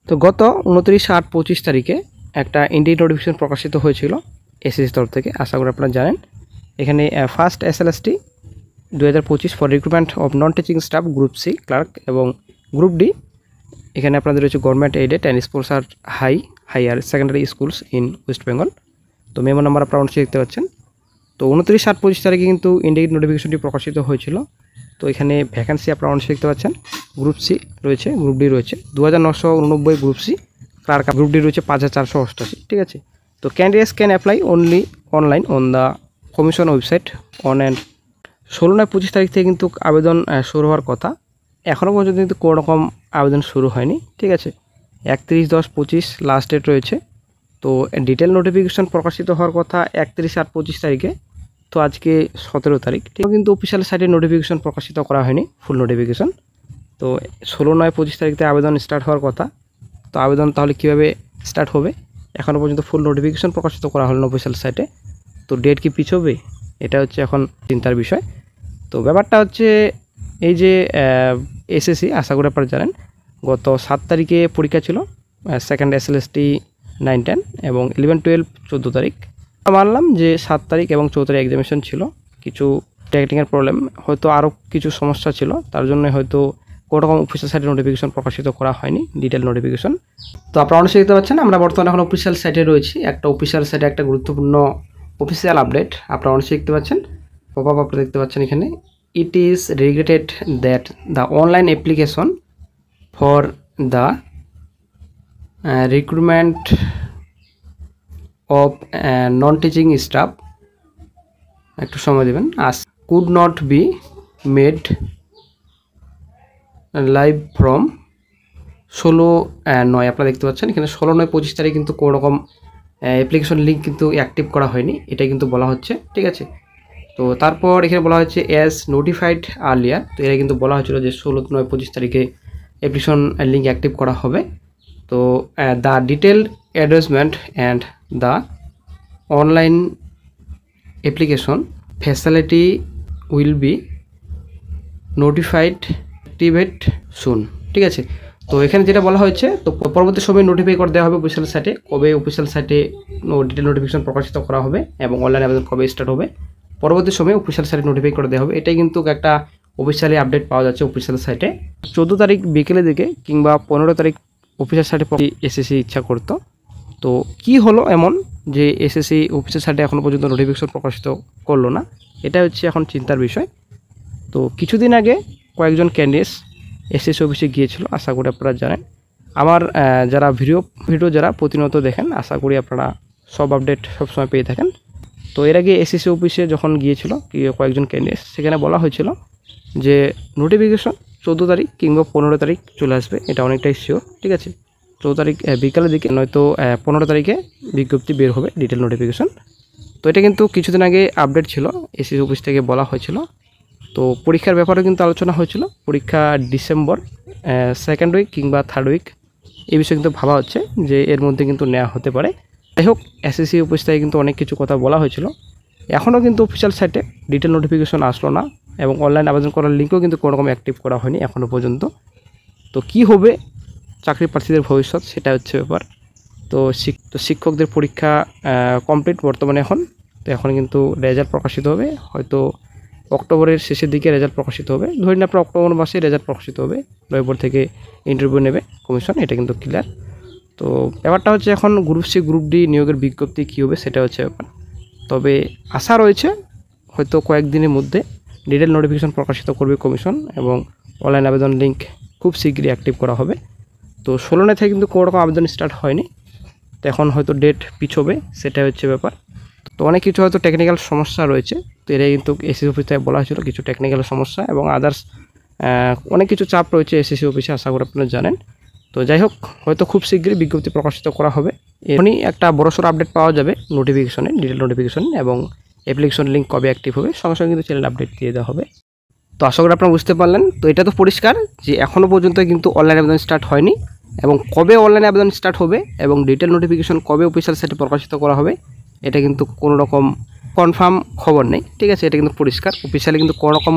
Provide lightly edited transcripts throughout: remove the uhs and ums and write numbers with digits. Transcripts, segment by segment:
তো গত 29/8/25 তারিখে একটা ইন্ডিয়া নোটিফিকেশন প্রকাশিত হয়েছিল এসএসসি তরফ থেকে। আশা করি আপনারা জানেন। এখানে first SLST 2025 for recruitment of non teaching staff group C clerk এবং গ্রুপ ডি। এখানে আপনাদের রয়েছে government aided and sponsor higher secondary schools in West Bengal. তো মেমো নাম্বার আপনারা অবশ্যই দেখতে পাচ্ছেন। তো 29/8/25 তারিখে কিন্তু ইন্ডিয়া নোটিফিকেশনটি প্রকাশিত হয়েছিল। তো এখানে ভ্যাকেন্সি আপনারা অবশ্যই দেখতে পাচ্ছেন। গ্রুপ সি রয়েছে, গ্রুপ ডি রয়েছে 2989 group C, clerk group D রয়েছে 5488। ঠিক আছে। তো candidates can apply only online on the commission website on and 16/9/25 তারিখ থেকে কিন্তু আবেদন শুরু হওয়ার কথা। এখনও পর্যন্ত কিন্তু কোনো রকম আবেদন শুরু হয়নি। ঠিক আছে। 31/10/25 লাস্ট ডেট রয়েছে। তো ডিটেল নোটিফিকেশন প্রকাশিত হওয়ার কথা 31/8/25 তারিখে। তো আজকে 17 তারিখ। ঠিক কিন্তু অফিসিয়াল সাইটে নোটিফিকেশন প্রকাশিত করা হয়নি, ফুল নোটিফিকেশন। তো 16/9/25 তারিখে আবেদন স্টার্ট হওয়ার কথা। তো আবেদন তাহলে কীভাবে স্টার্ট হবে? এখনও পর্যন্ত ফুল নোটিফিকেশন প্রকাশিত করা হলো না অফিসিয়াল সাইটে। তো ডেট কি পিছবে? এটা হচ্ছে এখন চিন্তার বিষয়। তো ব্যাপারটা হচ্ছে এই যে এসএসসি, আশা করি আপনারা জানেন, গত 7 তারিখে পরীক্ষা ছিল সেকেন্ড এসএলএসটি 9-10 এবং 11-12 14 তারিখ। মানলাম যে 7 তারিখ এবং 14 তারিখ এক্সামিনেশন ছিল। কিছু টেকনিক্যাল প্রবলেম, হয়তো আরও কিছু সমস্যা ছিল, তার জন্য হয়তো কোনো রকম অফিসিয়াল সাইটে নোটিফিকেশন প্রকাশিত করা হয়নি, ডিটেল নোটিফিকেশন। তো আপনারা অবশ্যই দেখতে পাচ্ছেন আমরা বর্তমানে এখন অফিসিয়াল সাইটে রয়েছি। একটা অফিসিয়াল সাইটে একটা গুরুত্বপূর্ণ অফিসিয়াল আপডেট আপনারা অবশ্যই দেখতে পাচ্ছেন। পপ আপ আপনারা দেখতে পাচ্ছেন এখানে। It is regretted that the online application for the recruitment of non teaching staff, একটু সময় দেবেন, could not be made live from 16/9। আপনারা দেখতে পাচ্ছেন এখানে 16/9/25 তারিখ কিন্তু কোনো রকম অ্যাপ্লিকেশন লিঙ্ক কিন্তু অ্যাক্টিভ করা হয়নি, এটাই কিন্তু বলা হচ্ছে। ঠিক আছে। তো তারপর এখানে বলা হচ্ছে অ্যাজ নোটিফাইড আর্লিয়ার। তো এরা কিন্তু বলা হয়েছিল যে 16/9/25 তারিখে অ্যাপ্লিকেশন লিঙ্ক অ্যাক্টিভ করা হবে। তো the detail advertisement and the online application facility will be notified activate soon. ঠিক আছে। তো এখানে যেটা বলা হয়েছে, তো পরবর্তী সময় নোটিফাই করে দেওয়া হবে অফিসিয়াল সাইটে, কবে অফিসিয়াল সাইটে ডিটেল নোটিফিকেশন প্রকাশিত করা হবে এবং অনলাইন আবেদন কবে স্টার্ট হবে, পরবর্তী সময়ে অফিসিয়াল সাইটে নোটিফাই করে দেওয়া হবে। এটাই কিন্তু একটা অফিসিয়ালি আপডেট পাওয়া যাচ্ছে অফিসিয়াল সাইটে। 14 তারিখ বিকেলের দিকে কিংবা 15 তারিখ অফিসিয়াল সাইটে এসএসসি ইচ্ছা করতো। তো কি হলো এমন যে এসএসসি অফিসিয়াল সাইটে এখনও পর্যন্ত নোটিফিকেশন প্রকাশিত করলো না? এটা হচ্ছে এখন চিন্তার বিষয়। তো কিছুদিন আগে কয়েকজন ক্যান্ডিডেটস এসএসসি অফিসে গিয়েছিল, আশা করি আপনারা জানেন। আমার যারা ভিডিও যারা প্রতিনিয়ত দেখেন, আশা করি আপনারা সব আপডেট সবসময় পেয়ে থাকেন। তো এর আগে এসএসসি অফিসে যখন গিয়েছিল কয়েকজন ক্যান্ডিডেটস, সেখানে বলা হয়েছিল যে নোটিফিকেশন 14 তারিখ কিংবা 15 তারিখ চলে আসবে, এটা অনেকটাই শিওর। ঠিক আছে। 14 তারিখ বিকালের দিকে, নয়তো 15 তারিখে বিজ্ঞপ্তি বের হবে ডিটেল নোটিফিকেশন। তো এটা কিন্তু কিছুদিন আগে আপডেট ছিল, এসএসসি অফিস থেকে বলা হয়েছিল। তো পরীক্ষার ব্যাপারেও কিন্তু আলোচনা হয়েছিল। পরীক্ষা ডিসেম্বর 2nd উইক কিংবা 3rd উইক, এই বিষয়ে কিন্তু ভাবা হচ্ছে যে এর মধ্যে কিন্তু নেওয়া হতে পারে। যাই হোক, এসএসসি অফিস থেকে কিন্তু অনেক কিছু কথা বলা হয়েছিল। এখনও কিন্তু অফিসিয়াল সাইটে ডিটেল নোটিফিকেশন আসলো না এবং অনলাইন আবেদন করার লিঙ্কও কিন্তু কোনো রকম অ্যাক্টিভ করা হয়নি এখনও পর্যন্ত। তো কি হবে চাকরি প্রার্থীদের ভবিষ্যৎ, সেটা হচ্ছে ব্যাপার। তো শিক্ষকদের পরীক্ষা কমপ্লিট বর্তমানে এখন। তো এখন কিন্তু রেজাল্ট প্রকাশিত হবে, হয়তো অক্টোবরের শেষের দিকে রেজাল্ট প্রকাশিত হবে। ধরি না আপনার অক্টোবর মাসে রেজাল্ট প্রকাশিত হবে, নভেম্বর থেকে ইন্টারভিউ নেবে কমিশন, এটা কিন্তু ক্লিয়ার। তো ব্যাপারটা হচ্ছে এখন গ্রুপ সি গ্রুপ ডি নিয়োগের বিজ্ঞপ্তি কী হবে সেটা হচ্ছে ব্যাপার। তবে আশা রয়েছে হয়তো কয়েকদিনের মধ্যে ডিটেল নোটিফিকেশন প্রকাশিত করবে কমিশন এবং অনলাইন আবেদন লিঙ্ক খুব শীঘ্রই অ্যাক্টিভ করা হবে। তো 16 থেকে কিন্তু কোনো রকম আবেদন স্টার্ট হয়নি। তো এখন হয়তো ডেট পিছবে, সেটা হচ্ছে ব্যাপার। তো অনেক কিছু হয়তো টেকনিক্যাল সমস্যা রয়েছে। তো এটাই কিন্তু এসএসসি অফিস থেকে বলা হয়েছিল, কিছু টেকনিক্যাল সমস্যা এবং আদার্স অনেক কিছু চাপ রয়েছে এসএসসি অফিসে, আশা করি আপনারা জানেন। তো যাই হোক, হয়তো খুব শীঘ্রই বিজ্ঞপ্তি প্রকাশিত করা হবে। এখনই একটা বড়সড় আপডেট পাওয়া যাবে নোটিফিকেশনে, ডিটেল নোটিফিকেশন এবং অ্যাপ্লিকেশন লিঙ্ক কবে অ্যাক্টিভ হবে, সঙ্গে সঙ্গে কিন্তু চ্যানেল আপডেট দিয়ে দেওয়া হবে। তো আশা করি আপনারা বুঝতে পারলেন। তো এটা তো পরিষ্কার যে এখনও পর্যন্ত কিন্তু অনলাইন আবেদন স্টার্ট হয়নি এবং কবে অনলাইন আবেদন স্টার্ট হবে এবং ডিটেল নোটিফিকেশন কবে অফিসিয়াল সাইটে প্রকাশিত করা হবে, এটা কিন্তু কোনো রকম কনফার্ম খবর নেই। ঠিক আছে। এটা কিন্তু পরিষ্কার, অফিসিয়ালি কিন্তু কোনো রকম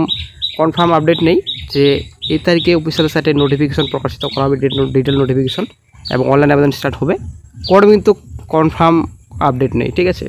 কনফার্ম আপডেট নেই যে এই তারিখে অফিসিয়াল সাইটে নোটিফিকেশন প্রকাশিত করা হবে ডিটেল নোটিফিকেশন। এবং অনলাইন আবেদন স্টার্ট হবে। কোনো কিন্তু কনফার্ম আপডেট নেই, ঠিক আছে।